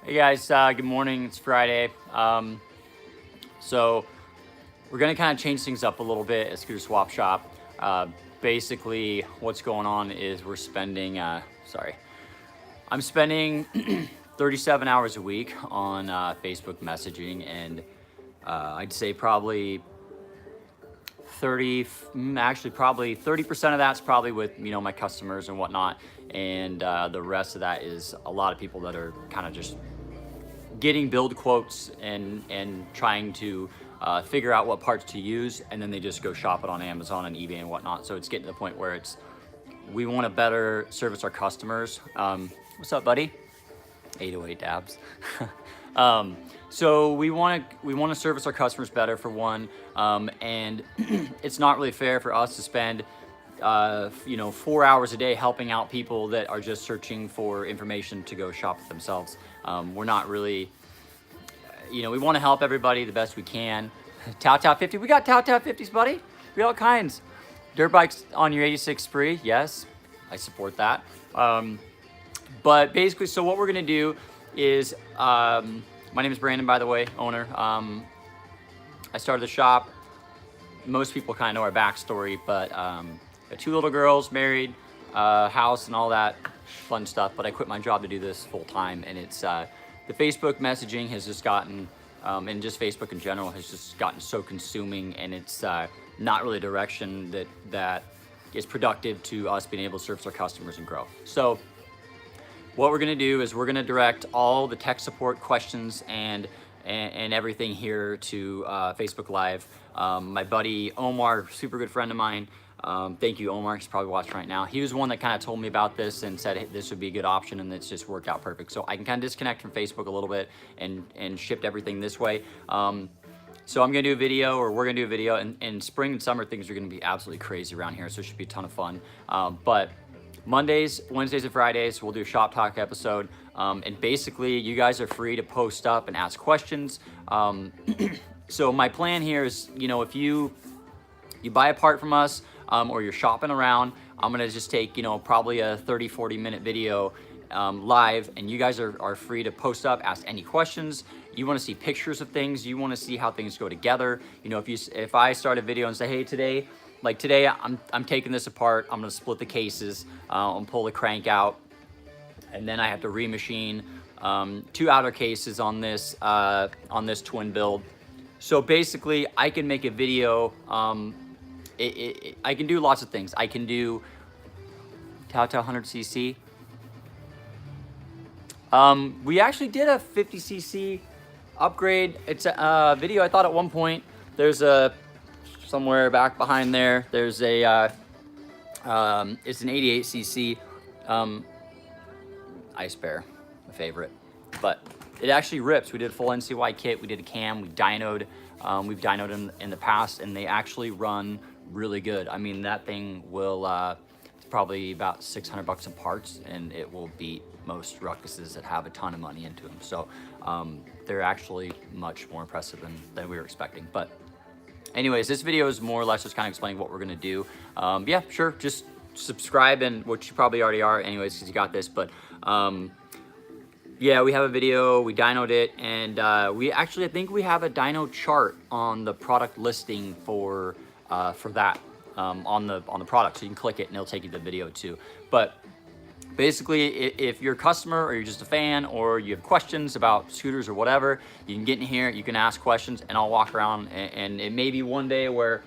Hey guys, good morning. It's Friday. So we're gonna kind of change things up a little bit at Scooter Swap Shop. Basically, what's going on is we're spending. I'm spending 37 hours a week on Facebook messaging, and I'd say probably 30% of that's probably with my customers and whatnot, and the rest of that is a lot of people that are kind of just getting build quotes and trying to figure out what parts to use, and then they just go shop it on Amazon and eBay and whatnot. So it's getting to the point where we want to better service our customers. What's up, buddy? 808 dabs. So we want to service our customers better, for one, and it's not really fair for us to spend 4 hours a day helping out people that are just searching for information to go shop it themselves. We're not really, we want to help everybody the best we can. Tao 50, we got Tao 50s, buddy. We got all kinds. Dirt bikes on your 86 spree, yes, I support that. But basically, so what we're gonna do is, my name is Brandon, by the way, owner. I started the shop. Most people kind of know our backstory, but got 2 little girls, married, house, and all that fun stuff. But I quit my job to do this full time, and it's the Facebook messaging has just gotten, and just Facebook in general has just gotten so consuming, and it's not really a direction that is productive to us being able to service our customers and grow. So what we're gonna do is we're gonna direct all the tech support questions and everything here to Facebook Live. My buddy Omar, super good friend of mine, thank you Omar, he's probably watching right now. He was the one that kind of told me about this and said, hey, this would be a good option, and it's just worked out perfect. So I can kind of disconnect from Facebook a little bit and shift everything this way. So I'm gonna do a video, or we're gonna do a video, and spring and summer things are gonna be absolutely crazy around here, so it should be a ton of fun. But Mondays, Wednesdays, and Fridays, we'll do a Shoptalk episode. And basically, you guys are free to post up and ask questions. So my plan here is, if you buy a part from us, or you're shopping around, I'm gonna just take, probably a 30-40 minute video live, and you guys are free to post up, ask any questions. You want to see pictures of things, you want to see how things go together. If I start a video and say, hey, today I'm taking this apart, I'm gonna split the cases, and pull the crank out, and then I have to remachine 2 outer cases on this twin build. So basically, I can make a video. I can do lots of things. I can do Tao 100cc. We actually did a 50cc upgrade. It's a video. I thought at one point there's somewhere back behind there. There's it's an 88cc Ice Bear, my favorite. But it actually rips. We did a full NCY kit. We did a cam. We've dynoed in the past, and they actually run really good. I mean, that thing will it's probably about $600 in parts, and it will beat most ruckuses that have a ton of money into them. So they're actually much more impressive than we were expecting. But anyways, this video is more or less just kind of explaining what we're gonna do. Yeah, sure, just subscribe, and which you probably already are anyways, because you got this. But yeah, we have a video, we dynoed it, and I think we have a dyno chart on the product listing for that on the product, so you can click it and it'll take you to the video too. But basically, if you're a customer, or you're just a fan, or you have questions about scooters or whatever, you can get in here, you can ask questions, and I'll walk around, and it may be one day where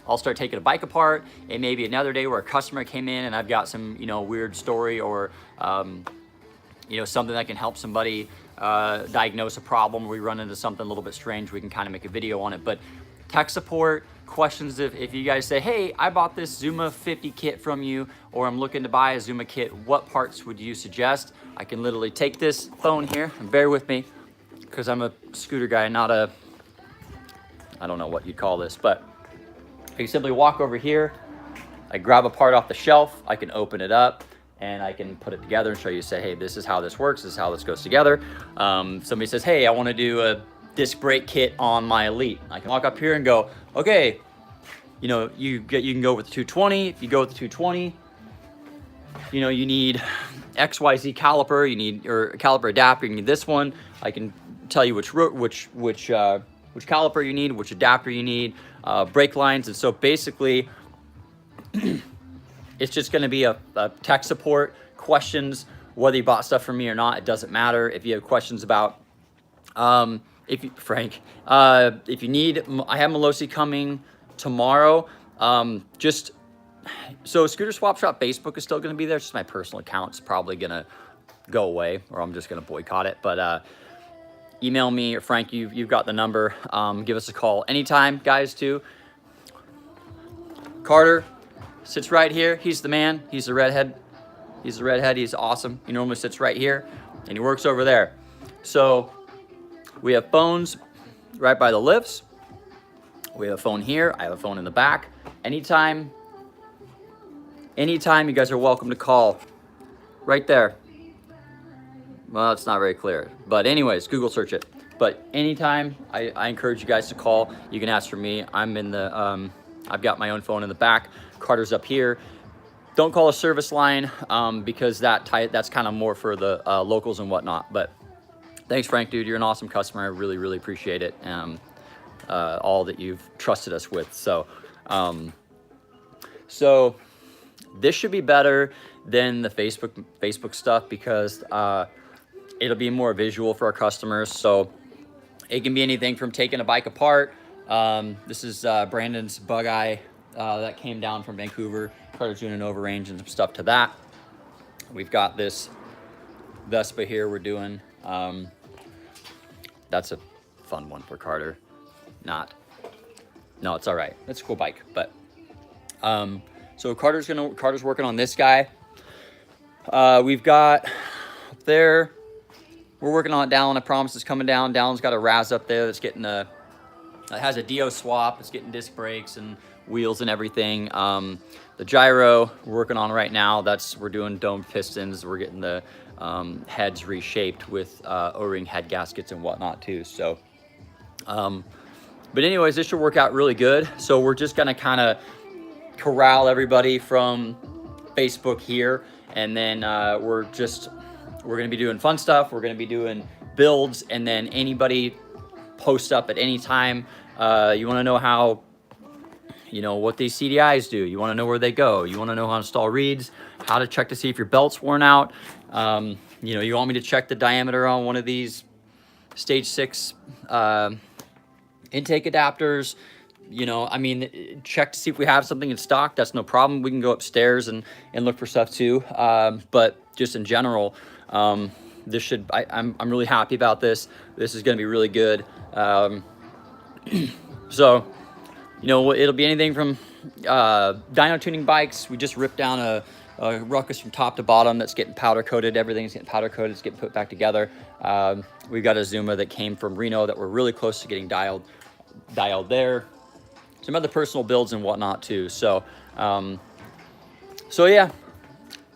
I'll start taking a bike apart. It may be another day where a customer came in and I've got some weird story, or something that can help somebody diagnose a problem, or we run into something a little bit strange, we can kind of make a video on it. But tech support questions, if you guys say, hey, I bought this Zuma 50 kit from you, or I'm looking to buy a Zuma kit, what parts would you suggest? I can literally take this phone here, and bear with me, because I'm a scooter guy, not a, I don't know what you'd call this, but I can simply walk over here, I grab a part off the shelf, I can open it up, and I can put it together and show you, say, hey, this is how this works, this is how this goes together. Somebody says, hey, I want to do a disc brake kit on my Elite. I can walk up here and go, okay, you can go with the 220. If you go with the 220, you know, you need XYZ caliper, you need or caliper adapter, you need this one. I can tell you which caliper you need, which adapter you need, brake lines. And so basically it's just going to be a tech support questions, whether you bought stuff from me or not. It doesn't matter. If you have questions about if you need, I have Melosi coming tomorrow. Just so Scooter Swap Shop Facebook is still going to be there. It's just my personal account's probably going to go away, or I'm just going to boycott it. But email me, or Frank, you've got the number. Give us a call anytime, guys, too. Carter sits right here. He's the man. He's the redhead. He's awesome. He normally sits right here, and he works over there. So we have phones right by the lifts. We have a phone here. I have a phone in the back. Anytime you guys are welcome to call. Right there. Well, it's not very clear. But anyways, Google search it. But anytime, I encourage you guys to call. You can ask for me. I'm in the, I've got my own phone in the back. Carter's up here. Don't call a service line because that's kind of more for the locals and whatnot. But thanks, Frank, dude. You're an awesome customer. I really, really appreciate it. All that you've trusted us with. So this should be better than the Facebook stuff because it'll be more visual for our customers. So it can be anything from taking a bike apart. This is Brandon's Bug Eye that came down from Vancouver. Carter's doing an overrange and some stuff to that. We've got this Vespa here we're doing. That's a fun one for Carter. No, it's all right. It's a cool bike. But so Carter's working on this guy. We've got up there. We're working on it. Dallin, I promise, is coming down. Dallin's got a Raz up there that's getting it has a Dio swap. It's getting disc brakes and wheels and everything. The gyro we're working on right now. We're doing domed pistons. We're getting the heads reshaped with O-ring head gaskets and whatnot too. So, but anyways, this should work out really good. So we're just gonna kind of corral everybody from Facebook here, and then we're gonna be doing fun stuff. We're gonna be doing builds, and then anybody post up at any time. You want to know how, what these CDIs do. You want to know where they go. You want to know how to install reeds, how to check to see if your belt's worn out. You want me to check the diameter on one of these stage 6 intake adapters. Check to see if we have something in stock. That's no problem. We can go upstairs and look for stuff too. But just in general, I'm really happy about this. This is going to be really good. So, it'll be anything from dyno tuning bikes. We just ripped down a ruckus from top to bottom that's getting powder coated. Everything's getting powder coated. It's getting put back together. We've got a Zuma that came from Reno that we're really close to getting dialed there. Some other personal builds and whatnot too. So yeah.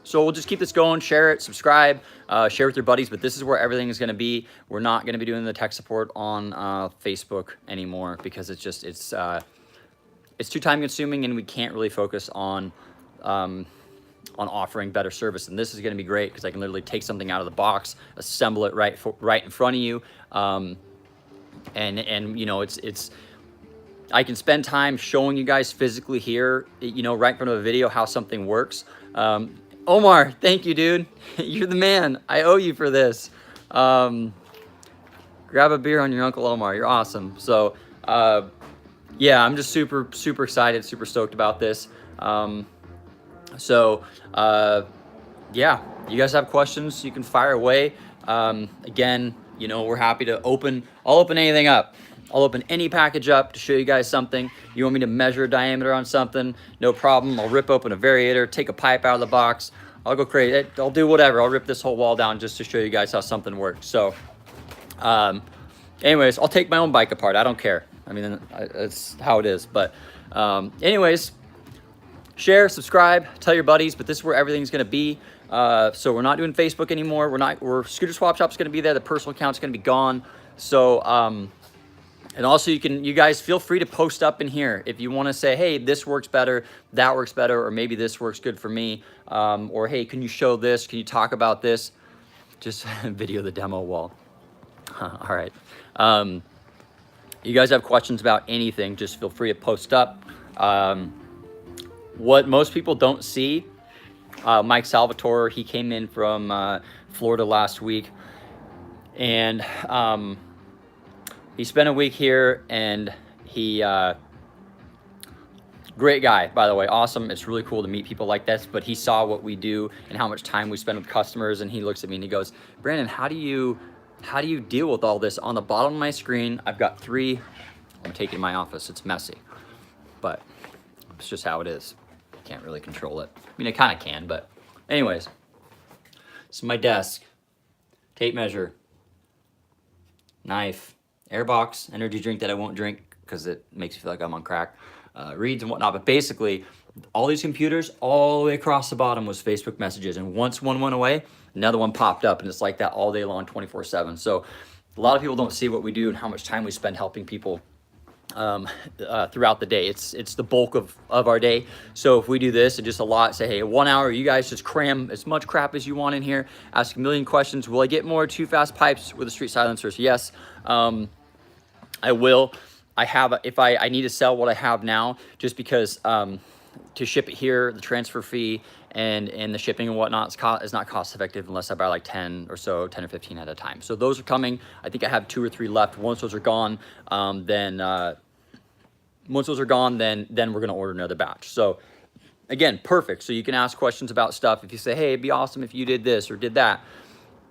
So we'll just keep this going, share it, subscribe, share with your buddies, but this is where everything is going to be. We're not going to be doing the tech support on Facebook anymore because it's too time consuming and we can't really focus on offering better service. And this is going to be great because I can literally take something out of the box, assemble it right in front of you. I can spend time showing you guys physically here, right in front of a video how something works. Omar, thank you, dude. You're the man. I owe you for this. Grab a beer on your Uncle Omar. You're awesome. So, yeah, I'm just super, super excited, super stoked about this. Yeah, you guys have questions, you can fire away. Again, we're happy to I'll open anything up. I'll open any package up to show you guys something. You want me to measure diameter on something? No problem. I'll rip open a variator, take a pipe out of the box. I'll go crazy. I'll do whatever. I'll rip this whole wall down just to show you guys how something works. So, anyways, I'll take my own bike apart. I don't care. I mean, that's how it is. But anyways, share, subscribe, tell your buddies. But this is where everything's going to be. So we're not doing Facebook anymore. Scooter Swap Shop's going to be there. The personal account's going to be gone. So, And also you guys feel free to post up in here if you want to say, hey, this works better, that works better, or maybe this works good for me. Or hey, can you show this? Can you talk about this? Just video the demo wall. All right. You guys have questions about anything, just feel free to post up. What most people don't see, Mike Salvatore, he came in from Florida last week, and he spent a week here, and he, great guy, by the way, awesome. It's really cool to meet people like this, but he saw what we do and how much time we spend with customers, and he looks at me and he goes, Brandon, how do you deal with all this? On the bottom of my screen, I've got 3, I'm taking my office, it's messy, but it's just how it is. Can't really control it. I mean, I kind of can, but anyways, this is my desk, tape measure, knife, airbox, energy drink that I won't drink because it makes me feel like I'm on crack, reads and whatnot. But basically, all these computers, all the way across the bottom was Facebook messages. And once one went away, another one popped up, and it's like that all day long, 24/7. So a lot of people don't see what we do and how much time we spend helping people throughout the day. It's the bulk of our day. So if we do this and just a lot, say, hey, 1 hour, you guys just cram as much crap as you want in here, ask a million questions. Will I get more too fast pipes with the street silencers? Yes, I will. I have, if I need to sell what I have now, just because to ship it here, the transfer fee and the shipping and whatnot is not cost effective unless I buy like 10 or 15 at a time. So those are coming. I think I have 2 or 3 left. Once those are gone, then we're gonna order another batch. So again, perfect. So you can ask questions about stuff. If you say, hey, it'd be awesome if you did this or did that.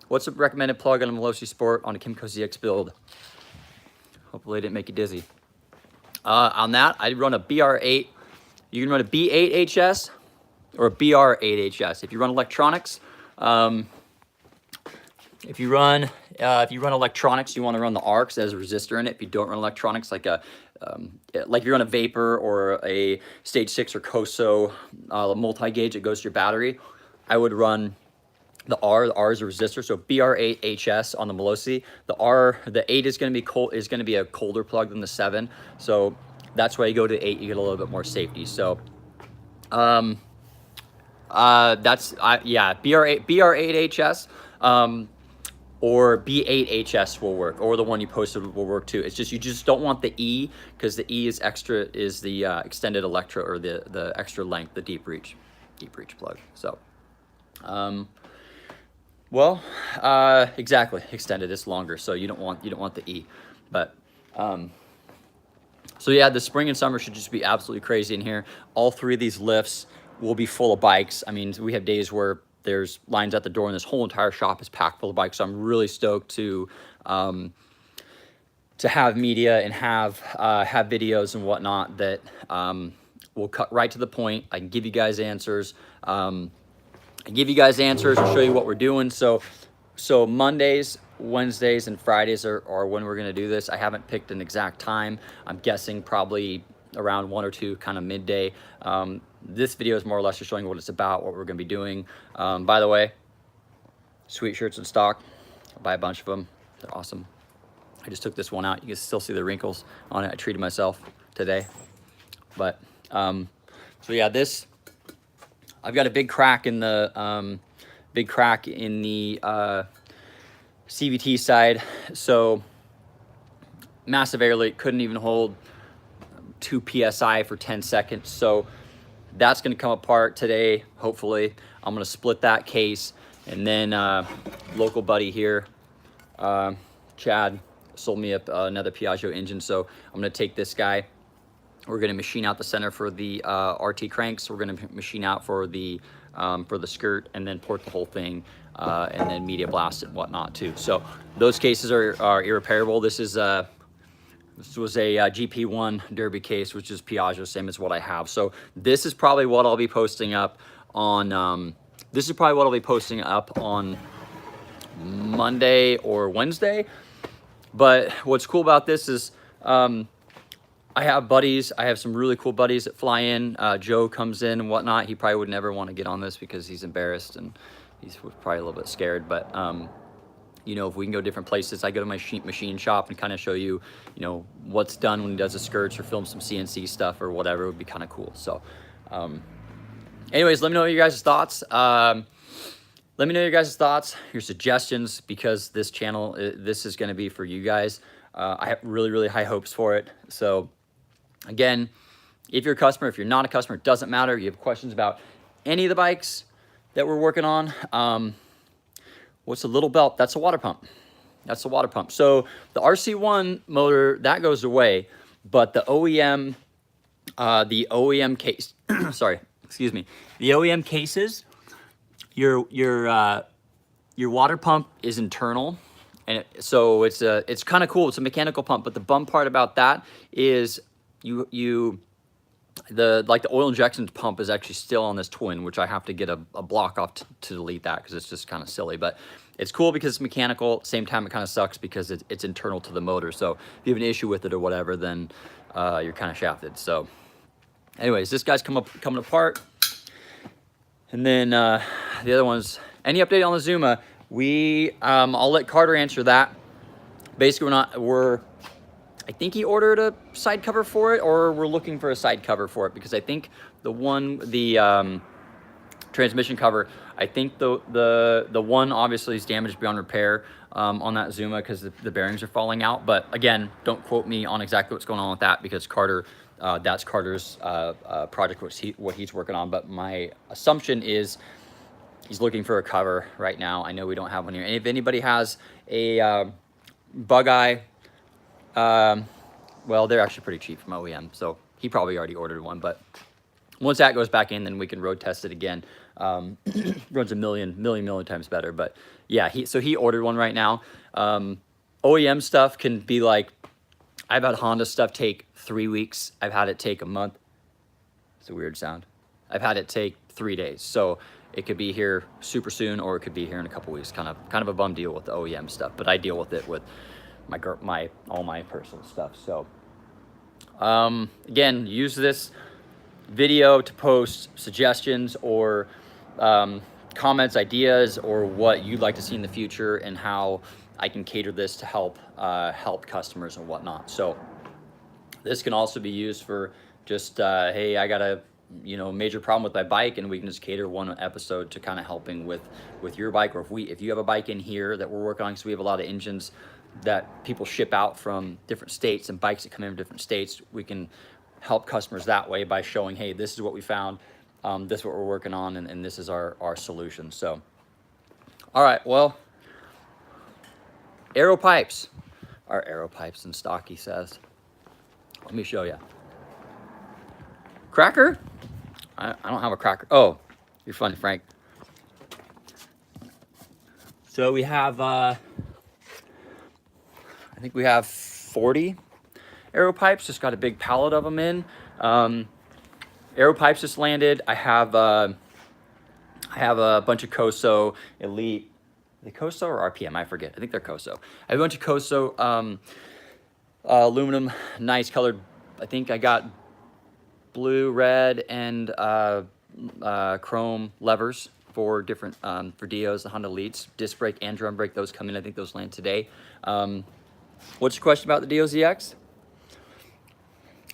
What's a recommended plug on a Melosi Sport on a Kimco ZX build? Hopefully I didn't make you dizzy. On that, I run a BR8. You can run a B8HS or a BR8HS. If you run electronics, if you run electronics, you want to run the ARCs as a resistor in it. If you don't run electronics, like if you run a Vapor or a Stage 6 or COSO multi-gauge that goes to your battery, I would run the R. The R is a resistor, so BR8HS on the Melosi. The 8 is going to be a colder plug than the 7, so that's why you go to 8. You get a little bit more safety. So, yeah, BR8HS or B8HS will work, or the one you posted will work too. It's just you just don't want the E, because the E is the extended electro, or the extra length, the deep reach plug. So. Well, exactly, extended is longer, so you don't want the E, but so yeah, the spring and summer should just be absolutely crazy in here. All 3 of these lifts will be full of bikes. I mean, we have days where there's lines at the door and this whole entire shop is packed full of bikes. So I'm really stoked to have media and have videos and whatnot that will cut right to the point. I can give you guys answers. And show you what we're doing. So Mondays, Wednesdays, and Fridays are when we're gonna do this. I haven't picked an exact time. I'm guessing probably around 1 or 2, kind of midday. This video is more or less just showing what it's about, what we're gonna be doing. By the way, sweet shirts in stock. I'll buy a bunch of them. They're awesome. I just took this one out. You can still see the wrinkles on it. I treated myself today. But so yeah, I've got a big crack in the CVT side, so massive air leak, couldn't even hold 2 PSI for 10 seconds. So that's gonna come apart today, hopefully. I'm gonna split that case, and then local buddy here, Chad, sold me another Piaggio engine, so I'm gonna take this guy. We're going to machine out the center for the RT cranks. We're going to machine out for the skirt, and then port the whole thing, and then media blast and whatnot too. So those cases are irreparable. This was a GP1 Derby case, which is Piaggio, same as what I have. So this is probably what I'll be posting up on. Monday or Wednesday. But what's cool about this is. I have buddies. I have some really cool buddies that fly in. Joe comes in and whatnot. He probably would never want to get on this because he's embarrassed and he's probably a little bit scared. But you know, if we can go different places, I go to my machine shop and kind of show you, you know, what's done when he does the skirts or film some CNC stuff or whatever. It would be kind of cool. So, anyways, let me know your guys' thoughts. Let me know your guys' thoughts, your suggestions, because this channel, this is going to be for you guys. I have really, really high hopes for it. So, again, if you're a customer, if you're not a customer, it doesn't matter. You have questions about any of the bikes that we're working on. What's the little belt? That's a water pump. That's the water pump. So the RC1 motor, that goes away, but the OEM case, sorry, excuse me, the OEM cases, your water pump is internal, and so it's kind of cool. It's a mechanical pump, but the bum part about that is the oil injection pump is actually still on this twin, which I have to get a block off to delete that because it's just kind of silly. But it's cool because it's mechanical. At the same time, it kind of sucks because it's internal to the motor. So if you have an issue with it or whatever, then you're kind of shafted. So anyways, this guy's coming apart. And then the other one's, any update on the Zuma? I'll let Carter answer that. Basically, I think he ordered a side cover for it, or we're looking for a side cover for it, because I think the transmission cover, I think the one obviously is damaged beyond repair on that Zuma because the bearings are falling out. But again, don't quote me on exactly what's going on with that, because Carter, that's Carter's project, what he's working on. But my assumption is he's looking for a cover right now. I know we don't have one here. And if anybody has a bug eye, well, they're actually pretty cheap from OEM, so he probably already ordered one. But once that goes back in, then we can road test it again. Runs a million times better. But yeah, so he ordered one right now. OEM stuff can be like, I've had Honda stuff take 3 weeks. I've had it take a month. It's a weird sound. I've had it take 3 days. So it could be here super soon, or it could be here in a couple weeks. Kind of a bum deal with the OEM stuff, but I deal with it with all my personal stuff. So again, use this video to post suggestions or comments, ideas, or what you'd like to see in the future, and how I can cater this to help customers and whatnot. So this can also be used for just hey, I got a major problem with my bike, and we can just cater one episode to kind of helping with your bike. Or if you have a bike in here that we're working on, because we have a lot of engines that people ship out from different states, and bikes that come in from different states, we can help customers that way by showing, hey, this is what we found, this is what we're working on, and this is our solution. So, all right, well, Aero pipes are Aero pipes in stock, he says. Let me show you. Cracker? I don't have a cracker. Oh, you're funny, Frank. So we have, I think we have 40 Aero pipes. Just got a big pallet of them in. Aero pipes just landed. I have a bunch of Koso Elite. Are they Koso or RPM? I forget. I think they're Koso. I have a bunch of Koso aluminum, nice colored. I think I got blue, red, and chrome levers for different for Dios, the Honda Elites, disc brake and drum brake. Those come in. I think those land today. What's your question about the Dio ZX?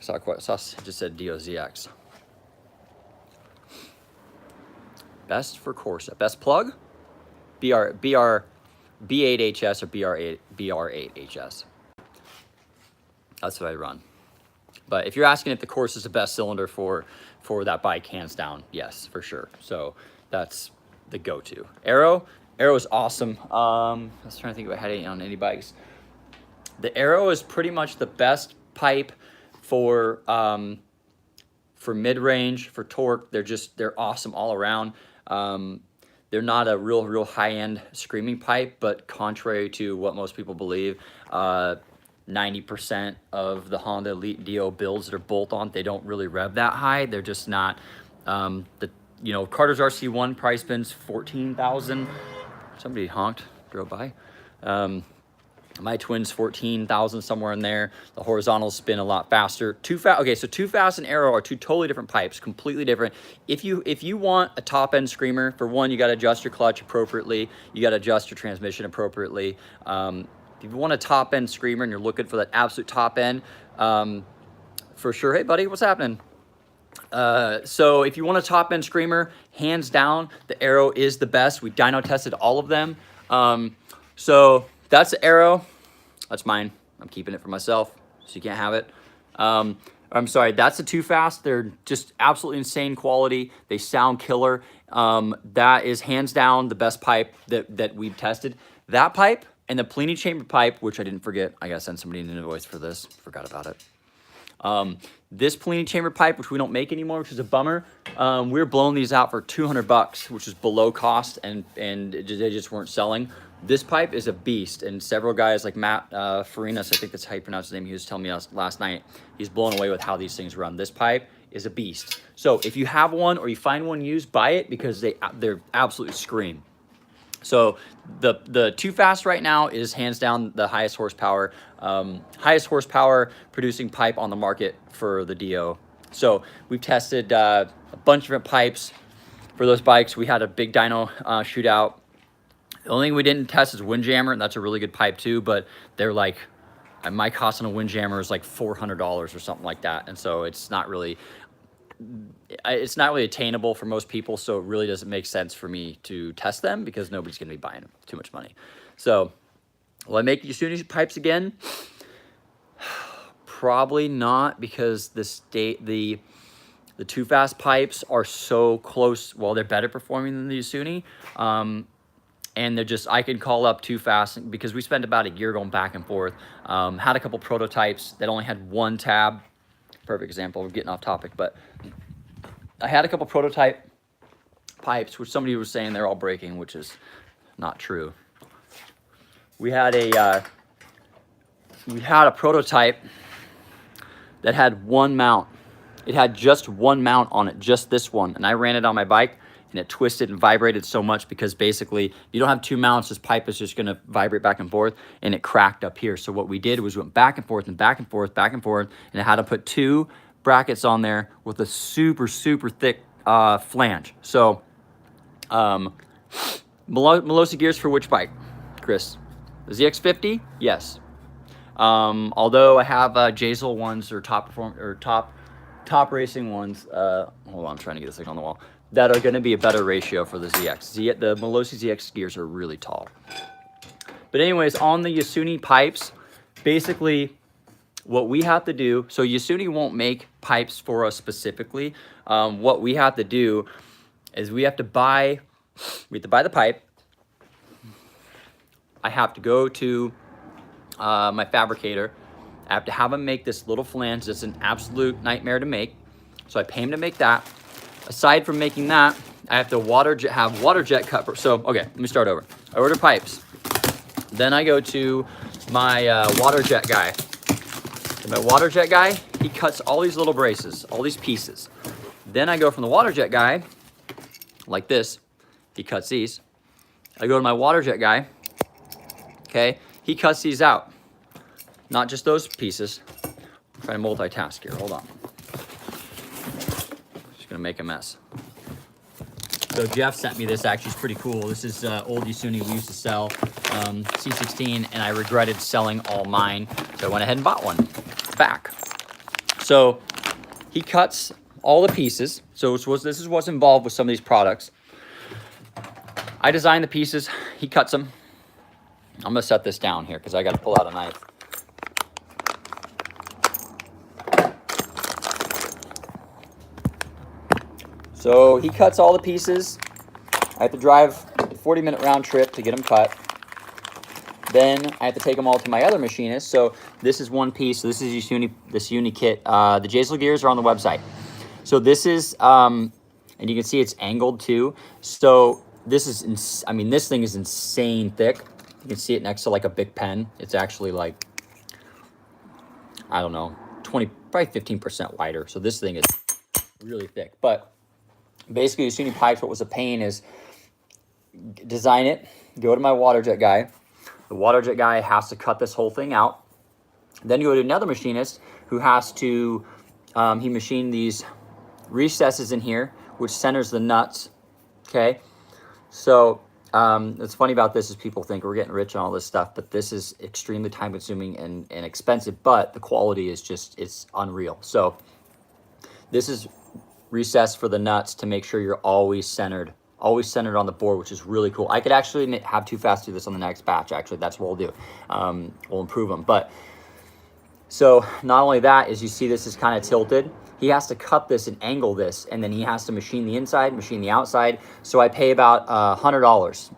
It just said Dio ZX. Best for Corsa. Best plug? B8HS or BR8HS. That's what I run. But if you're asking if the Corsa is the best cylinder for that bike, hands down, yes, for sure. So that's the go-to. Aero is awesome. I was trying to think if I had any on any bikes. The Aero is pretty much the best pipe for mid-range, for torque. They're awesome all around. They're not a real high-end screaming pipe, but contrary to what most people believe, 90% of the Honda Elite Dio builds that are bolt-on, they don't really rev that high. They're just not. Carter's RC1 price bins $14,000. Somebody honked, drove by. My twin's 14,000, somewhere in there. The horizontals spin a lot faster. Too fast. Okay, so Too Fast and Arrow are two totally different pipes, completely different. If you want a top end screamer, for one, you got to adjust your clutch appropriately. You got to adjust your transmission appropriately. If you want a top end screamer and you're looking for that absolute top end, for sure. Hey, buddy, what's happening? So if you want a top end screamer, hands down, the Arrow is the best. We dyno tested all of them. So that's the Arrow. That's mine. I'm keeping it for myself, so you can't have it. I'm sorry, that's the Too Fast. They're just absolutely insane quality. They sound killer. That is hands down the best pipe that we've tested. That pipe and the Pliny chamber pipe, which I didn't forget. I gotta send somebody an invoice for this. Forgot about it. This Pliny chamber pipe, which we don't make anymore, which is a bummer. We were blowing these out for $200, which is below cost, and they just weren't selling. This pipe is a beast, and several guys like Matt Farinas, I think that's how you pronounce his name, he was telling me last night, he's blown away with how these things run. This pipe is a beast. So if you have one or you find one used, buy it, because they're absolutely scream. So the Too Fast right now is hands down the highest horsepower producing pipe on the market for the DO. So we've tested a bunch of different pipes for those bikes. We had a big dyno shootout. The only thing we didn't test is Windjammer, and that's a really good pipe too, but they're like, my cost on a Windjammer is like $400 or something like that. And so it's not really attainable for most people. So it really doesn't make sense for me to test them, because nobody's going to be buying them. Too much money. So will I make Yasuni pipes again? Probably not, because the Too Fast pipes are so close. Well, they're better performing than the Yasuni. And they're just, I can call up Too Fast, because we spent about a year going back and forth. Had a couple prototypes that only had one tab. Perfect example. We're getting off topic, but I had a couple prototype pipes, which somebody was saying they're all breaking, which is not true. We had a prototype that had one mount. It had just one mount on it, just this one, and I ran it on my bike, and it twisted and vibrated so much, because basically if you don't have two mounts, this pipe is just going to vibrate back and forth, and it cracked up here. So what we did was went back and forth and back and forth, back and forth, and I had to put two brackets on there with a super thick flange. So Melosi gears for which bike, Chris? The ZX50? Yes. Although I have Jazel ones, or top racing ones. Hold on, I'm trying to get this thing on the wall. That are going to be a better ratio for the ZX. The Melosi ZX gears are really tall. But anyways, on the Yasuni pipes, basically what we have to do, so Yasuni won't make pipes for us specifically. What we have to do is we have to buy the pipe. I have to go to my fabricator. I have to have him make this little flange that's an absolute nightmare to make. So I pay him to make that. Aside from making that, I have to have water jet cut. So, okay, let me start over. I order pipes. Then I go to my water jet guy. And my water jet guy, he cuts all these little braces, all these pieces. Then I go from the water jet guy, like this. He cuts these. I go to my water jet guy. Okay, he cuts these out. Not just those pieces. I'm trying to multitask here. Hold on. Gonna make a mess. So Jeff sent me this. Actually, it's pretty cool. This is old Yasuni we used to sell, C16, and I regretted selling all mine, so I went ahead and bought one back. So he cuts all the pieces. So this is what's involved with some of these products. I designed the pieces. He cuts them. I'm gonna set this down here because I got to pull out a knife. So he cuts all the pieces. I have to drive a 40-minute round trip to get them cut. Then I have to take them all to my other machinist. So this is one piece. So this is this uni kit. The Jazel gears are on the website. So this is, and you can see it's angled too. So this is, I mean, this thing is insane thick. You can see it next to like a big pen. It's actually like, I don't know, probably 15% wider. So this thing is really thick. But basically, Yasuni pipes, what was a pain is design it, go to my water jet guy. The water jet guy has to cut this whole thing out. Then you go to another machinist who has to, he machined these recesses in here, which centers the nuts, okay? So what's funny about this is people think we're getting rich on all this stuff, but this is extremely time consuming and expensive, but the quality is just, it's unreal. So this is recess for the nuts to make sure you're always centered on the board, which is really cool. I could actually have Too Fast do this on the next batch. Actually, that's what we'll do. We'll improve them. But so not only that, is you see this is kind of tilted. He has to cut this and angle this, and then he has to machine the inside, machine the outside. So I pay about $100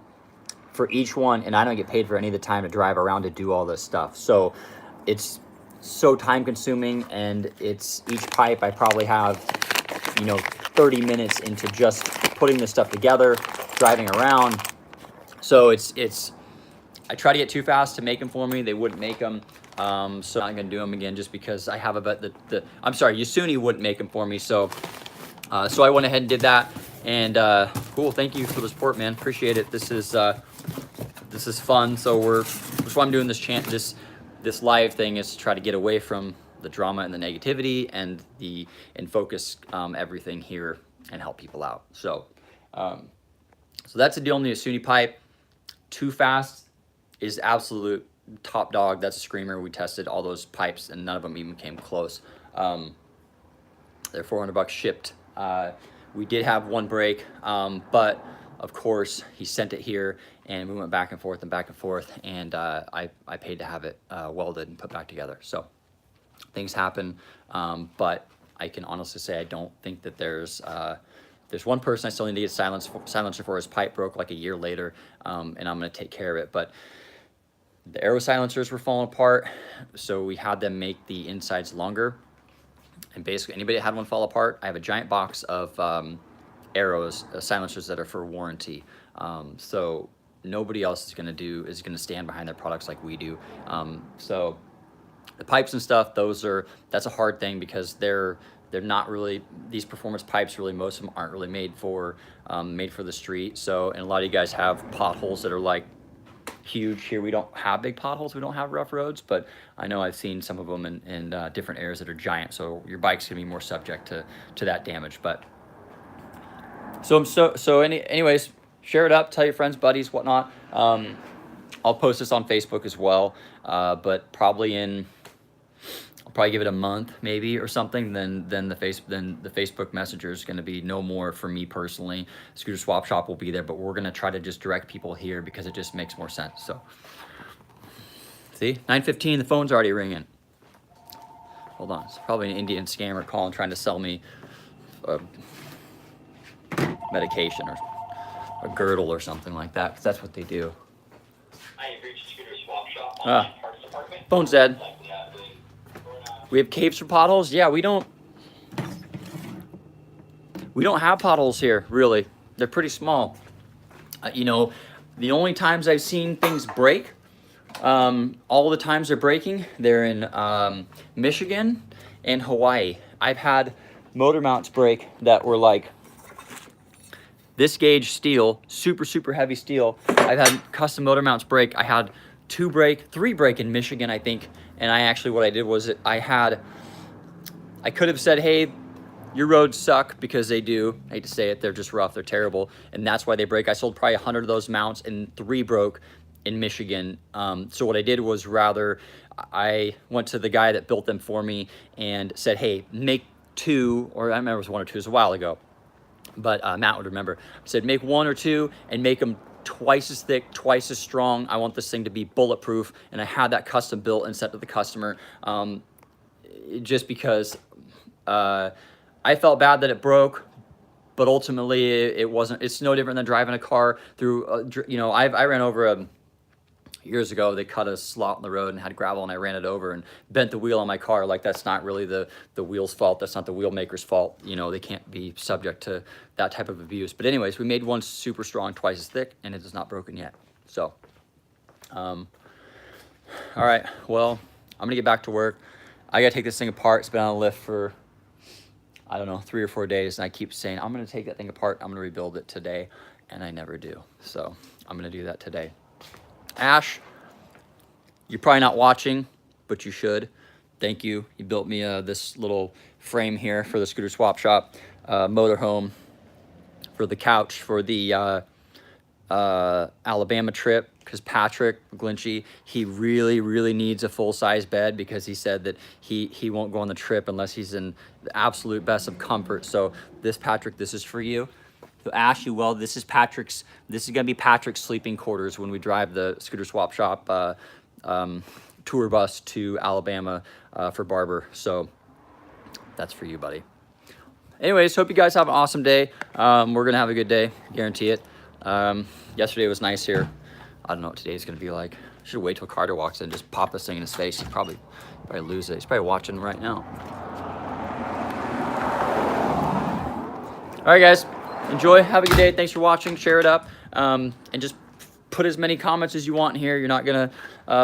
for each one, and I don't get paid for any of the time to drive around to do all this stuff. So it's so time consuming, and it's each pipe I probably have, 30 minutes into just putting this stuff together, driving around. So I try to get Too Fast to make them for me. They wouldn't make them. So I'm not gonna do them again just because I have a bet that I'm sorry, Yasuni wouldn't make them for me. So I went ahead and did that. And cool, thank you for the support, man. Appreciate it. This is fun. So that's why I'm doing this live thing, is to try to get away from the drama and the negativity and focus everything here and help people out. So so that's the deal on the Yasuni pipe. Too Fast is absolute top dog. That's a screamer. We tested all those pipes and none of them even came close. They're $400 shipped. We did have one break, but of course he sent it here and we went back and forth and I paid to have it welded and put back together. So things happen, but I can honestly say I don't think that there's one person I still need to get silencer for. His pipe broke like a year later, and I'm going to take care of it. But the arrow silencers were falling apart, so we had them make the insides longer. And basically, anybody that had one fall apart, I have a giant box of arrows, silencers that are for warranty. So nobody else is going to stand behind their products like we do. So the pipes and stuff, that's a hard thing because they're not really, these performance pipes really, most of them aren't really made for the street. So, and a lot of you guys have potholes that are like huge. Here we don't have big potholes, we don't have rough roads, but I know I've seen some of them in different areas that are giant, so your bike's gonna be more subject to that damage. But anyways, share it up, tell your friends, buddies, whatnot. I'll post this on Facebook as well, but I'll probably give it a month maybe or something, then the Facebook Messenger is going to be no more for me personally. Scooter Swap Shop will be there, but we're going to try to just direct people here because it just makes more sense. So see, 9:15, the phone's already ringing. Hold on, it's probably an Indian scammer calling trying to sell me a medication or a girdle or something like that, because that's what they do. I have reached Scooter Swap Shop parts department. Phone's dead. We have caves for potholes? Yeah, we don't have potholes here, really. They're pretty small. The only times I've seen things break, all the times they're breaking, they're in Michigan and Hawaii. I've had motor mounts break that were like this gauge steel, super, super heavy steel. I've had custom motor mounts break. I had 3 break in Michigan, I think. And what I did was I could have said, hey, your roads suck, because they do. I hate to say it, they're just rough, they're terrible. And that's why they break. I sold probably 100 of those mounts and 3 broke in Michigan. So what I did was I went to the guy that built them for me and said, hey, make 2, or I remember it was 1 or 2, it was a while ago. But Matt would remember. I said, make 1 or 2 and make them twice as thick, twice as strong. I want this thing to be bulletproof. And I had that custom built and sent to the customer, just because I felt bad that it broke, but ultimately it wasn't. It's no different than driving a car through, I ran over years ago, they cut a slot in the road and had gravel, and I ran it over and bent the wheel on my car. Like, that's not really the wheel's fault. That's not the wheel maker's fault. They can't be subject to that type of abuse. But anyways, we made one super strong, twice as thick, and it is not broken yet. So, all right, well, I'm gonna get back to work. I gotta take this thing apart. It's been on a lift for, I don't know, 3 or 4 days, and I keep saying, I'm gonna take that thing apart, I'm gonna rebuild it today, and I never do. So I'm gonna do that today. Ash, You're probably not watching, but you should. Thank you. You built me this little frame here for the scooter swap shop, motorhome for the couch for the Alabama trip, because Patrick Glinchy, he really needs a full-size bed, because he said that he won't go on the trip unless he's in the absolute best of comfort. So this, Patrick, this is for you. So Ash, this is gonna be Patrick's sleeping quarters when we drive the scooter swap shop tour bus to Alabama for Barber. So that's for you, buddy. Anyways, hope you guys have an awesome day. We're gonna have a good day, guarantee it. Yesterday was nice here. I don't know what today's gonna be like. Should wait till Carter walks in and just pop this thing in his face. He'd probably lose it. He's probably watching right now. All right, guys, enjoy. Have a good day. Thanks for watching. Share it up, and just put as many comments as you want in here. You're not gonna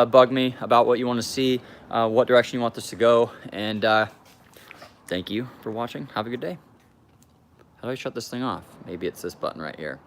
bug me about what you want to see, what direction you want this to go, and thank you for watching. Have a good day. How do I shut this thing off? Maybe it's this button right here.